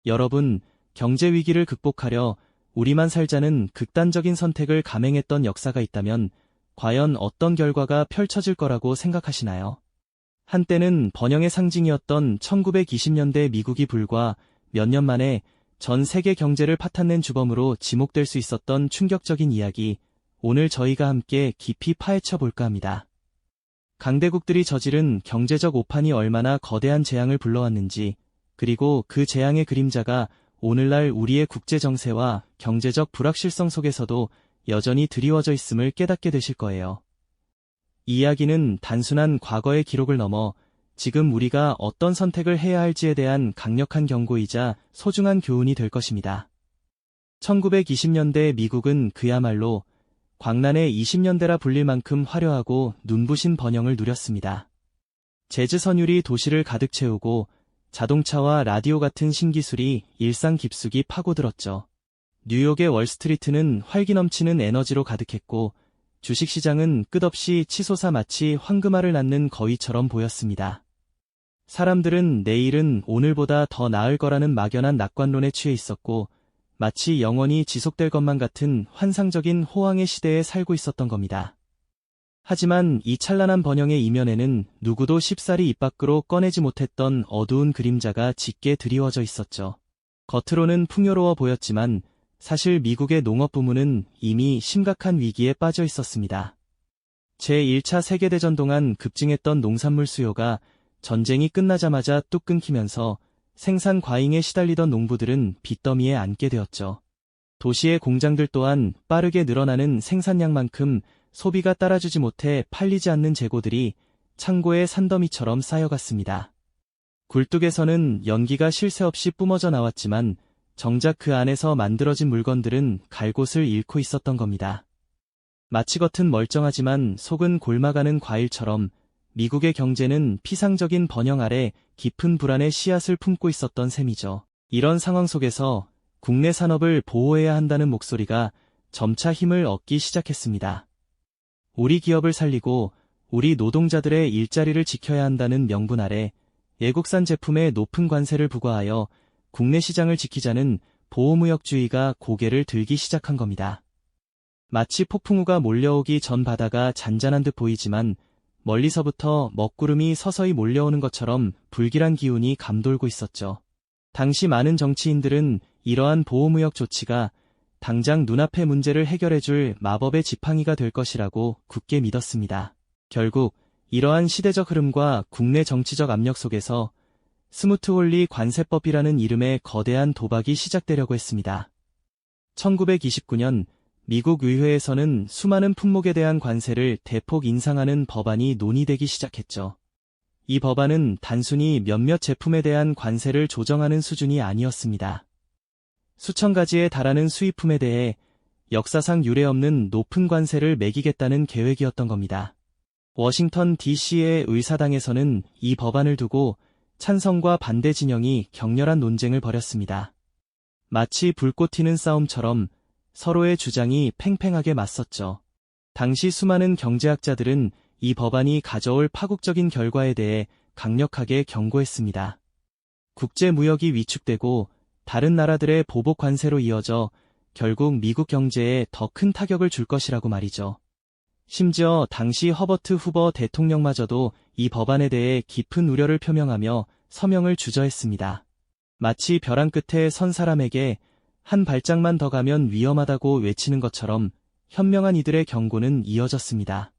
여러분, 경제 위기를 극복하려 우리만 살자는 극단적인 선택을 감행했던 역사가 있다면 과연 어떤 결과가 펼쳐질 거라고 생각하시나요? 한때는 번영의 상징이었던 1920년대 미국이 불과 몇 년 만에 전 세계 경제를 파탄낸 주범으로 지목될 수 있었던 충격적인 이야기, 오늘 저희가 함께 깊이 파헤쳐 볼까 합니다. 강대국들이 저지른 경제적 오판이 얼마나 거대한 재앙을 불러왔는지, 그리고 그 재앙의 그림자가 오늘날 우리의 국제 정세와 경제적 불확실성 속에서도 여전히 드리워져 있음을 깨닫게 되실 거예요. 이 이야기는 단순한 과거의 기록을 넘어 지금 우리가 어떤 선택을 해야 할지에 대한 강력한 경고이자 소중한 교훈이 될 것입니다. 1920년대 미국은 그야말로 광란의 20년대라 불릴 만큼 화려하고 눈부신 번영을 누렸습니다. 재즈 선율이 도시를 가득 채우고 자동차와 라디오 같은 신기술이 일상 깊숙이 파고들었죠. 뉴욕의 월스트리트는 활기 넘치는 에너지로 가득했고 주식시장은 끝없이 치솟아 마치 황금알을 낳는 거위처럼 보였습니다. 사람들은 내일은 오늘보다 더 나을 거라는 막연한 낙관론에 취해 있었고 마치 영원히 지속될 것만 같은 환상적인 호황의 시대에 살고 있었던 겁니다. 하지만 이 찬란한 번영의 이면에는 누구도 쉽사리 입 밖으로 꺼내지 못했던 어두운 그림자가 짙게 드리워져 있었죠. 겉으로는 풍요로워 보였지만 사실 미국의 농업 부문은 이미 심각한 위기에 빠져 있었습니다. 제1차 세계대전 동안 급증했던 농산물 수요가 전쟁이 끝나자마자 뚝 끊기면서 생산 과잉에 시달리던 농부들은 빚더미에 앉게 되었죠. 도시의 공장들 또한 빠르게 늘어나는 생산량만큼 소비가 따라주지 못해 팔리지 않는 재고들이 창고의 산더미처럼 쌓여갔습니다. 굴뚝에서는 연기가 쉴 새 없이 뿜어져 나왔지만 정작 그 안에서 만들어진 물건들은 갈 곳을 잃고 있었던 겁니다. 마치 겉은 멀쩡하지만 속은 골마가는 과일처럼 미국의 경제는 피상적인 번영 아래 깊은 불안의 씨앗을 품고 있었던 셈이죠. 이런 상황 속에서 국내 산업을 보호해야 한다는 목소리가 점차 힘을 얻기 시작했습니다. 우리 기업을 살리고 우리 노동자들의 일자리를 지켜야 한다는 명분 아래 외국산 제품에 높은 관세를 부과하여 국내 시장을 지키자는 보호무역주의가 고개를 들기 시작한 겁니다. 마치 폭풍우가 몰려오기 전 바다가 잔잔한 듯 보이지만 멀리서부터 먹구름이 서서히 몰려오는 것처럼 불길한 기운이 감돌고 있었죠. 당시 많은 정치인들은 이러한 보호무역 조치가 당장 눈앞의 문제를 해결해줄 마법의 지팡이가 될 것이라고 굳게 믿었습니다. 결국 이러한 시대적 흐름과 국내 정치적 압력 속에서 스무트홀리 관세법이라는 이름의 거대한 도박이 시작되려고 했습니다. 1929년 미국 의회에서는 수많은 품목에 대한 관세를 대폭 인상하는 법안이 논의되기 시작했죠. 이 법안은 단순히 몇몇 제품에 대한 관세를 조정하는 수준이 아니었습니다. 수천 가지에 달하는 수입품에 대해 역사상 유례없는 높은 관세를 매기겠다는 계획이었던 겁니다. 워싱턴 DC의 의사당에서는 이 법안을 두고 찬성과 반대 진영이 격렬한 논쟁을 벌였습니다. 마치 불꽃 튀는 싸움처럼 서로의 주장이 팽팽하게 맞섰죠. 당시 수많은 경제학자들은 이 법안이 가져올 파국적인 결과에 대해 강력하게 경고했습니다. 국제 무역이 위축되고 다른 나라들의 보복 관세로 이어져 결국 미국 경제에 더 큰 타격을 줄 것이라고 말이죠. 심지어 당시 허버트 후버 대통령마저도 이 법안에 대해 깊은 우려를 표명하며 서명을 주저했습니다. 마치 벼랑 끝에 선 사람에게 한 발짝만 더 가면 위험하다고 외치는 것처럼 현명한 이들의 경고는 이어졌습니다.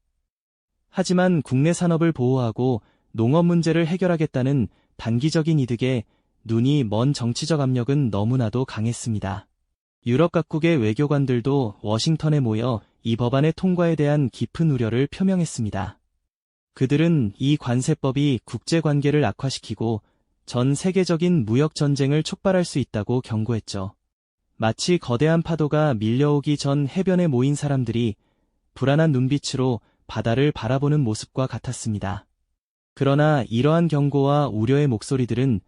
하지만 국내 산업을 보호하고 농업 문제를 해결하겠다는 단기적인 이득에 눈이 먼 정치적 압력은 너무나도 강했습니다. 유럽 각국의 외교관들도 워싱턴에 모여 이 법안의 통과에 대한 깊은 우려를 표명했습니다. 그들은 이 관세법이 국제관계를 악화시키고 전 세계적인 무역 전쟁을 촉발할 수 있다고 경고했죠. 마치 거대한 파도가 밀려오기 전 해변에 모인 사람들이 불안한 눈빛으로 바다를 바라보는 모습과 같았습니다. 그러나 이러한 경고와 우려의 목소리들은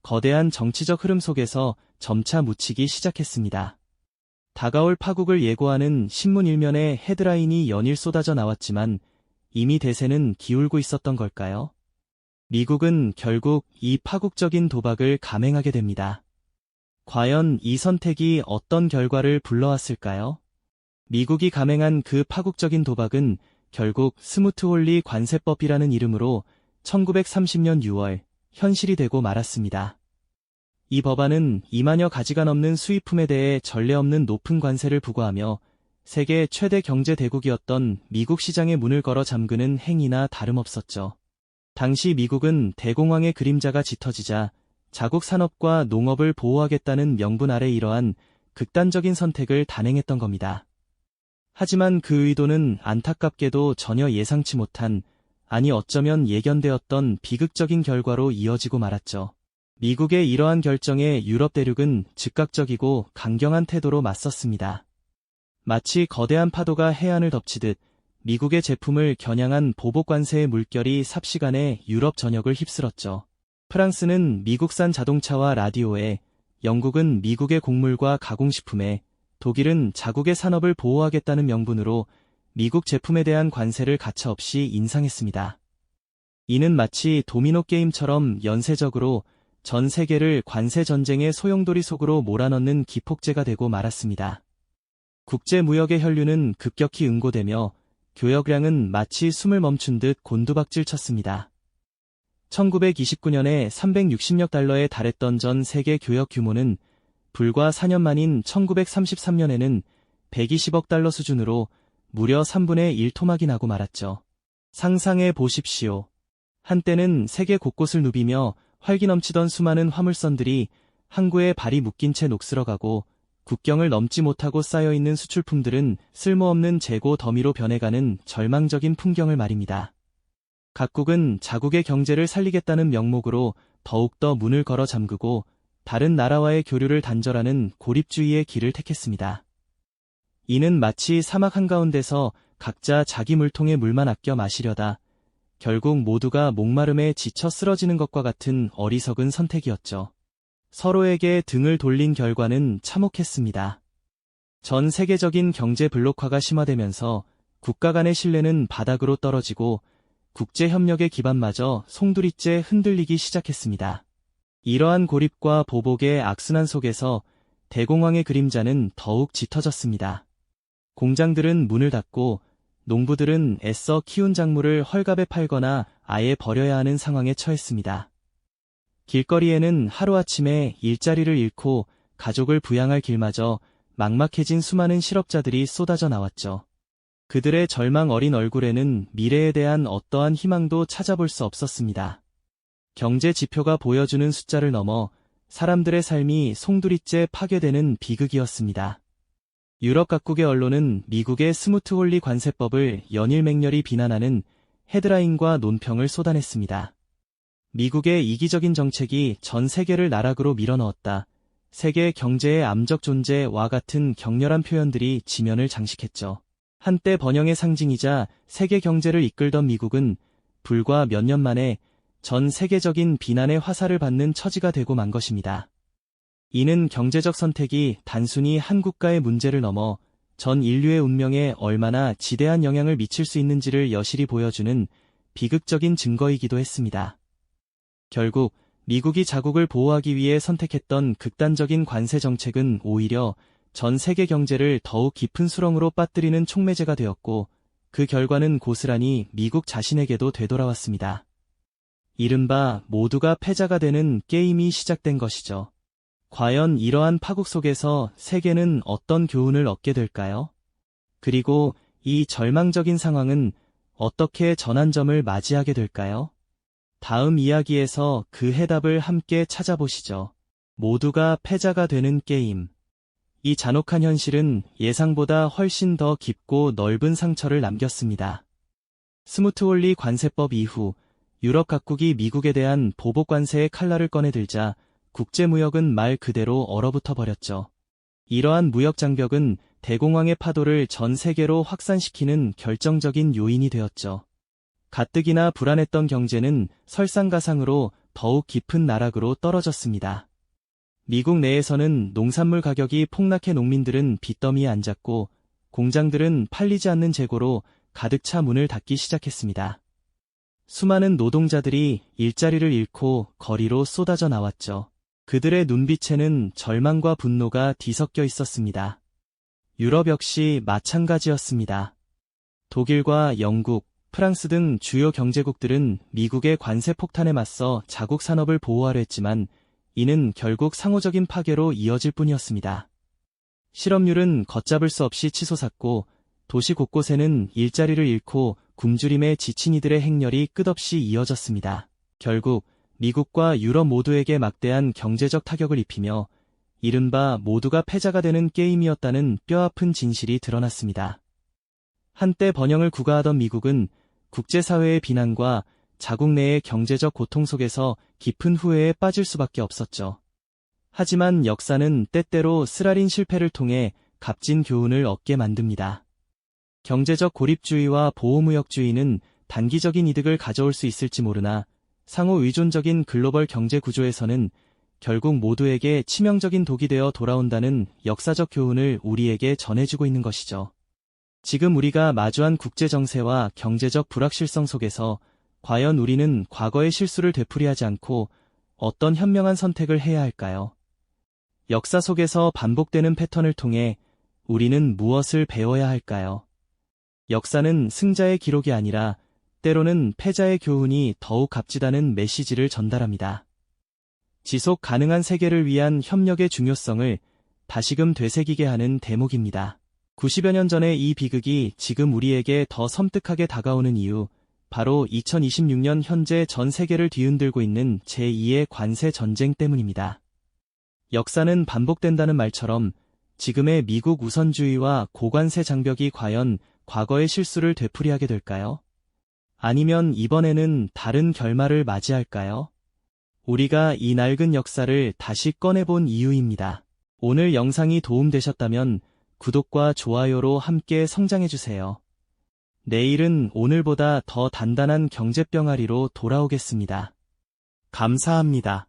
거대한 정치적 흐름 속에서 점차 묻히기 시작했습니다. 다가올 파국을 예고하는 신문 일면에 헤드라인이 연일 쏟아져 나왔지만 이미 대세는 기울고 있었던 걸까요? 미국은 결국 이 파국적인 도박을 감행하게 됩니다. 과연 이 선택이 어떤 결과를 불러왔을까요? 미국이 감행한 그 파국적인 도박은 결국 스무트홀리 관세법이라는 이름으로 1930년 6월 현실이 되고 말았습니다. 이 법안은 2만여 가지가 넘는 수입품에 대해 전례 없는 높은 관세를 부과하며 세계 최대 경제 대국이었던 미국 시장의 문을 걸어 잠그는 행위나 다름없었죠. 당시 미국은 대공황의 그림자가 짙어지자 자국 산업과 농업을 보호하겠다는 명분 아래 이러한 극단적인 선택을 단행했던 겁니다. 하지만 그 의도는 안타깝게도 전혀 예상치 못한, 아니 어쩌면 예견되었던 비극적인 결과로 이어지고 말았죠. 미국의 이러한 결정에 유럽 대륙은 즉각적이고 강경한 태도로 맞섰습니다. 마치 거대한 파도가 해안을 덮치듯 미국의 제품을 겨냥한 보복 관세의 물결이 삽시간에 유럽 전역을 휩쓸었죠. 프랑스는 미국산 자동차와 라디오에, 영국은 미국의 곡물과 가공식품에, 독일은 자국의 산업을 보호하겠다는 명분으로 미국 제품에 대한 관세를 가차없이 인상했습니다. 이는 마치 도미노 게임처럼 연쇄적으로 전 세계를 관세 전쟁의 소용돌이 속으로 몰아넣는 기폭제가 되고 말았습니다. 국제 무역의 혈류는 급격히 응고되며 교역량은 마치 숨을 멈춘 듯 곤두박질 쳤습니다. 1929년에 360억 달러에 달했던 전 세계 교역 규모는 불과 4년 만인 1933년에는 120억 달러 수준으로 무려 3분의 1 토막이 나고 말았죠. 상상해 보십시오. 한때는 세계 곳곳을 누비며 활기 넘치던 수많은 화물선들이 항구에 발이 묶인 채 녹슬어가고 국경을 넘지 못하고 쌓여있는 수출품들은 쓸모없는 재고 더미로 변해가는 절망적인 풍경을 말입니다. 각국은 자국의 경제를 살리겠다는 명목으로 더욱더 문을 걸어 잠그고 다른 나라와의 교류를 단절하는 고립주의의 길을 택했습니다. 이는 마치 사막 한가운데서 각자 자기 물통에 물만 아껴 마시려다 결국 모두가 목마름에 지쳐 쓰러지는 것과 같은 어리석은 선택이었죠. 서로에게 등을 돌린 결과는 참혹했습니다. 전 세계적인 경제 블록화가 심화되면서 국가 간의 신뢰는 바닥으로 떨어지고 국제협력의 기반마저 송두리째 흔들리기 시작했습니다. 이러한 고립과 보복의 악순환 속에서 대공황의 그림자는 더욱 짙어졌습니다. 공장들은 문을 닫고 농부들은 애써 키운 작물을 헐값에 팔거나 아예 버려야 하는 상황에 처했습니다. 길거리에는 하루아침에 일자리를 잃고 가족을 부양할 길마저 막막해진 수많은 실업자들이 쏟아져 나왔죠. 그들의 절망 어린 얼굴에는 미래에 대한 어떠한 희망도 찾아볼 수 없었습니다. 경제 지표가 보여주는 숫자를 넘어 사람들의 삶이 송두리째 파괴되는 비극이었습니다. 유럽 각국의 언론은 미국의 스무트홀리 관세법을 연일 맹렬히 비난하는 헤드라인과 논평을 쏟아냈습니다. 미국의 이기적인 정책이 전 세계를 나락으로 밀어넣었다. 세계 경제의 암적 존재와 같은 격렬한 표현들이 지면을 장식했죠. 한때 번영의 상징이자 세계 경제를 이끌던 미국은 불과 몇 년 만에 전 세계적인 비난의 화살을 받는 처지가 되고 만 것입니다. 이는 경제적 선택이 단순히 한 국가의 문제를 넘어 전 인류의 운명에 얼마나 지대한 영향을 미칠 수 있는지를 여실히 보여주는 비극적인 증거이기도 했습니다. 결국 미국이 자국을 보호하기 위해 선택했던 극단적인 관세 정책은 오히려 전 세계 경제를 더욱 깊은 수렁으로 빠뜨리는 촉매제가 되었고 그 결과는 고스란히 미국 자신에게도 되돌아왔습니다. 이른바 모두가 패자가 되는 게임이 시작된 것이죠. 과연 이러한 파국 속에서 세계는 어떤 교훈을 얻게 될까요? 그리고 이 절망적인 상황은 어떻게 전환점을 맞이하게 될까요? 다음 이야기에서 그 해답을 함께 찾아보시죠. 모두가 패자가 되는 게임. 이 잔혹한 현실은 예상보다 훨씬 더 깊고 넓은 상처를 남겼습니다. 스무트홀리 관세법 이후 유럽 각국이 미국에 대한 보복 관세의 칼날을 꺼내들자 국제무역은 말 그대로 얼어붙어 버렸죠. 이러한 무역 장벽은 대공황의 파도를 전 세계로 확산시키는 결정적인 요인이 되었죠. 가뜩이나 불안했던 경제는 설상가상으로 더욱 깊은 나락으로 떨어졌습니다. 미국 내에서는 농산물 가격이 폭락해 농민들은 빚더미에 앉았고 공장들은 팔리지 않는 재고로 가득 차 문을 닫기 시작했습니다. 수많은 노동자들이 일자리를 잃고 거리로 쏟아져 나왔죠. 그들의 눈빛에는 절망과 분노가 뒤섞여 있었습니다. 유럽 역시 마찬가지였습니다. 독일과 영국, 프랑스 등 주요 경제국들은 미국의 관세 폭탄에 맞서 자국 산업을 보호하려 했지만 이는 결국 상호적인 파괴로 이어질 뿐이었습니다. 실업률은 걷잡을 수 없이 치솟았고 도시 곳곳에는 일자리를 잃고 굶주림에 지친 이들의 행렬이 끝없이 이어졌습니다. 결국 미국과 유럽 모두에게 막대한 경제적 타격을 입히며 이른바 모두가 패자가 되는 게임이었다는 뼈아픈 진실이 드러났습니다. 한때 번영을 구가하던 미국은 국제사회의 비난과 자국 내의 경제적 고통 속에서 깊은 후회에 빠질 수밖에 없었죠. 하지만 역사는 때때로 쓰라린 실패를 통해 값진 교훈을 얻게 만듭니다. 경제적 고립주의와 보호무역주의는 단기적인 이득을 가져올 수 있을지 모르나 상호 의존적인 글로벌 경제 구조에서는 결국 모두에게 치명적인 독이 되어 돌아온다는 역사적 교훈을 우리에게 전해주고 있는 것이죠. 지금 우리가 마주한 국제 정세와 경제적 불확실성 속에서 과연 우리는 과거의 실수를 되풀이하지 않고 어떤 현명한 선택을 해야 할까요? 역사 속에서 반복되는 패턴을 통해 우리는 무엇을 배워야 할까요? 역사는 승자의 기록이 아니라 때로는 패자의 교훈이 더욱 값지다는 메시지를 전달합니다. 지속 가능한 세계를 위한 협력의 중요성을 다시금 되새기게 하는 대목입니다. 90여 년 전의 이 비극이 지금 우리에게 더 섬뜩하게 다가오는 이유, 바로 2026년 현재 전 세계를 뒤흔들고 있는 제2의 관세 전쟁 때문입니다. 역사는 반복된다는 말처럼 지금의 미국 우선주의와 고관세 장벽이 과연 과거의 실수를 되풀이하게 될까요? 아니면 이번에는 다른 결말을 맞이할까요? 우리가 이 낡은 역사를 다시 꺼내본 이유입니다. 오늘 영상이 도움되셨다면 구독과 좋아요로 함께 성장해주세요. 내일은 오늘보다 더 단단한 경제병아리로 돌아오겠습니다. 감사합니다.